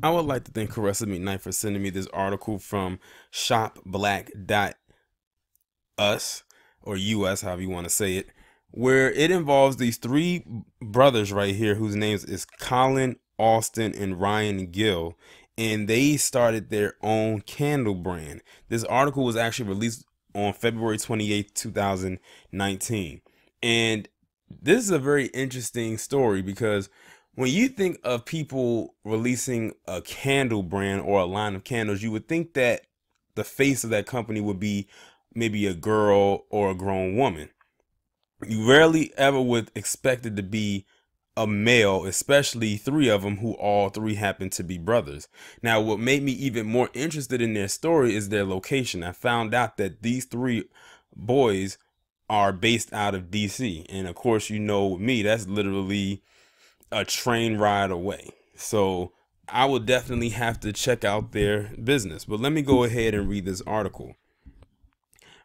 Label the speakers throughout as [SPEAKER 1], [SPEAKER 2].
[SPEAKER 1] I would like to thank Caressa McKnight for sending me this article from shopblack.us or US, however you want to say it, where it involves these three brothers right here whose names is Colin, Austin, and Ryan Gill, and they started their own candle brand. This article was actually released on February 28th, 2019. And this is a very interesting story because when you think of people releasing a candle brand or a line of candles, you would think that the face of that company would be maybe a girl or a grown woman. You rarely ever would expect it to be a male, especially three of them who all three happen to be brothers. Now, what made me even more interested in their story is their location. I found out that these three boys are based out of DC. And of course, you know me, that's literally a train ride away. So I will definitely have to check out their business. But let me go ahead and read this article.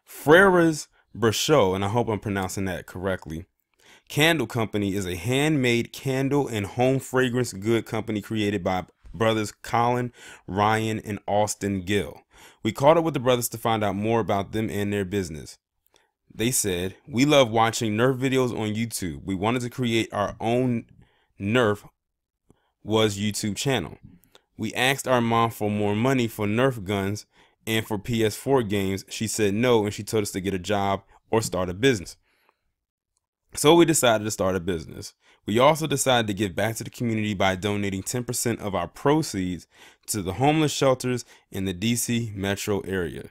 [SPEAKER 1] Freres Branchiaux, and I hope I'm pronouncing that correctly, Candle Company is a handmade candle and home fragrance good company created by brothers Colin, Ryan, and Austin Gill. We caught up with the brothers to find out more about them and their business. They said, "We love watching Nerf videos on YouTube. We wanted to create our own Nerf was YouTube channel. We asked our mom for more money for Nerf guns and for PS4 games. She said no, and she told us to get a job or start a business. So we decided to start a business. We also decided to give back to the community by donating 10% of our proceeds to the homeless shelters in the DC metro area."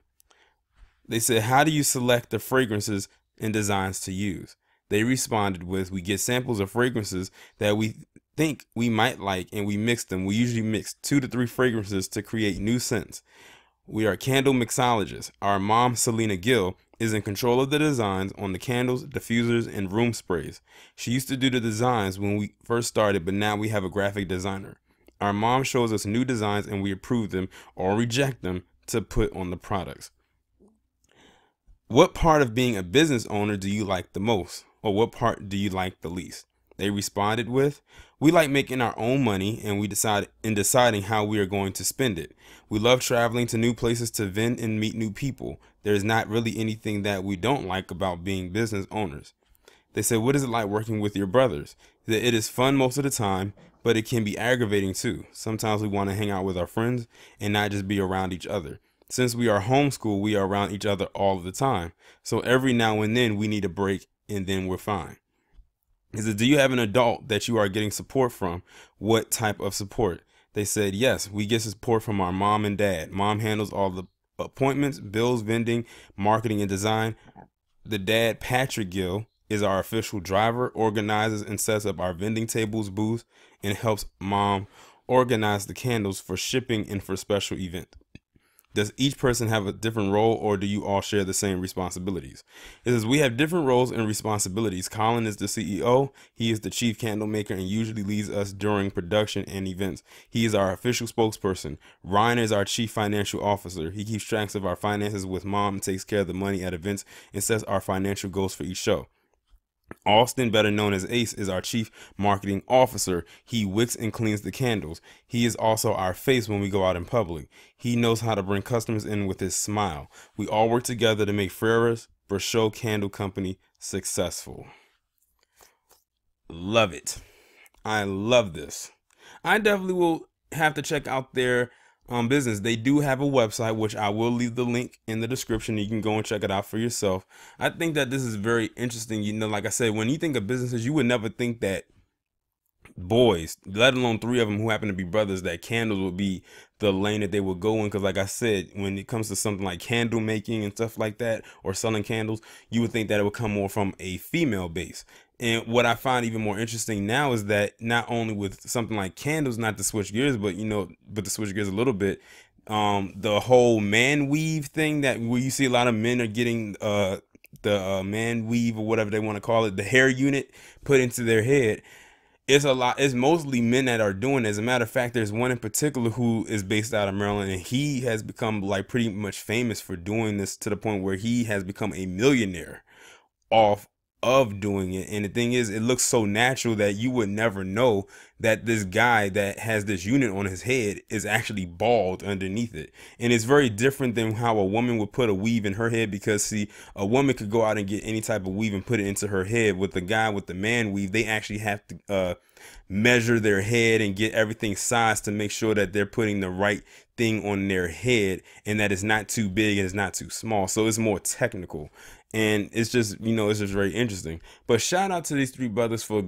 [SPEAKER 1] They said, "How do you select the fragrances and designs to use?" They responded with, "We get samples of fragrances that we think we might like and we mix them. We usually mix 2 to 3 fragrances to create new scents. We are candle mixologists. Our mom, Selena Gill, is in control of the designs on the candles, diffusers, and room sprays. She used to do the designs when we first started, but now we have a graphic designer. Our mom shows us new designs and we approve them or reject them to put on the products. What part of being a business owner do you like the most? Or what part do you like the least?" They responded with, "We like making our own money and we decide in deciding how we are going to spend it. We love traveling to new places to vend and meet new people. There is not really anything that we don't like about being business owners." They said, "What is it like working with your brothers?" That it is fun most of the time, but it can be aggravating too. Sometimes we want to hang out with our friends and not just be around each other. Since we are homeschooled, we are around each other all the time. So every now and then we need a break and then we're fine. He said, "Do you have an adult that you are getting support from? What type of support?" They said, "Yes, we get support from our mom and dad. Mom handles all the appointments, bills, vending, marketing, and design. The dad, Patrick Gill, is our official driver, organizes and sets up our vending tables, booths, and helps mom organize the candles for shipping and for special events." Does each person have a different role or do you all share the same responsibilities? It says, "We have different roles and responsibilities. Colin is the CEO. He is the chief candle maker and usually leads us during production and events. He is our official spokesperson. Ryan is our chief financial officer. He keeps track of our finances with mom and takes care of the money at events and sets our financial goals for each show. Austin, better known as Ace, is our chief marketing officer. He wicks and cleans the candles. He is also our face when we go out in public. He knows how to bring customers in with his smile. We all work together to make Freres Branchiaux Candle Company successful." Love it. I love this. I definitely will have to check out their business. They do have a website, which I will leave the link in the description. You can go and check it out for yourself. I think that this is very interesting. You know, like I said, when you think of businesses, you would never think that boys, let alone 3 of them who happen to be brothers, that candles would be the lane that they would go in. Because like I said, when it comes to something like candle making and stuff like that, or selling candles, you would think that it would come more from a female base. And what I find even more interesting now is that not only with something like candles, not to switch gears, but but to switch gears a little bit, the whole man weave thing, that where you see a lot of men are getting the man weave or whatever they want to call it, the hair unit put into their head. It's mostly men that are doing it. As a matter of fact, there's one in particular who is based out of Maryland, and he has become like pretty much famous for doing this to the point where he has become a millionaire off of doing it. And the thing is, it looks so natural that you would never know that this guy that has this unit on his head is actually bald underneath it. And it's very different than how a woman would put a weave in her head, because see, a woman could go out and get any type of weave and put it into her head. With the guy with the man weave, they actually have to measure their head and get everything sized to make sure that they're putting the right thing on their head and that it's not too big and it's not too small. So it's more technical, and it's just, it's just very interesting. But shout out to these three brothers for,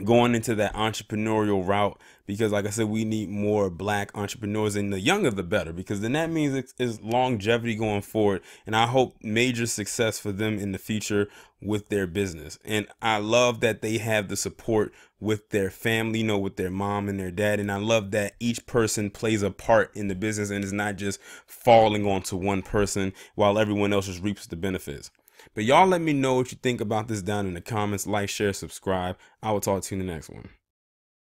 [SPEAKER 1] going into that entrepreneurial route, because like I said, we need more black entrepreneurs, and the younger the better, because then that means it's longevity going forward, and I hope major success for them in the future with their business. And I love that they have the support with their family, with their mom and their dad, and I love that each person plays a part in the business and is not just falling onto one person while everyone else just reaps the benefits. But y'all let me know what you think about this down in the comments. Like, share, subscribe. I will talk to you in the next one.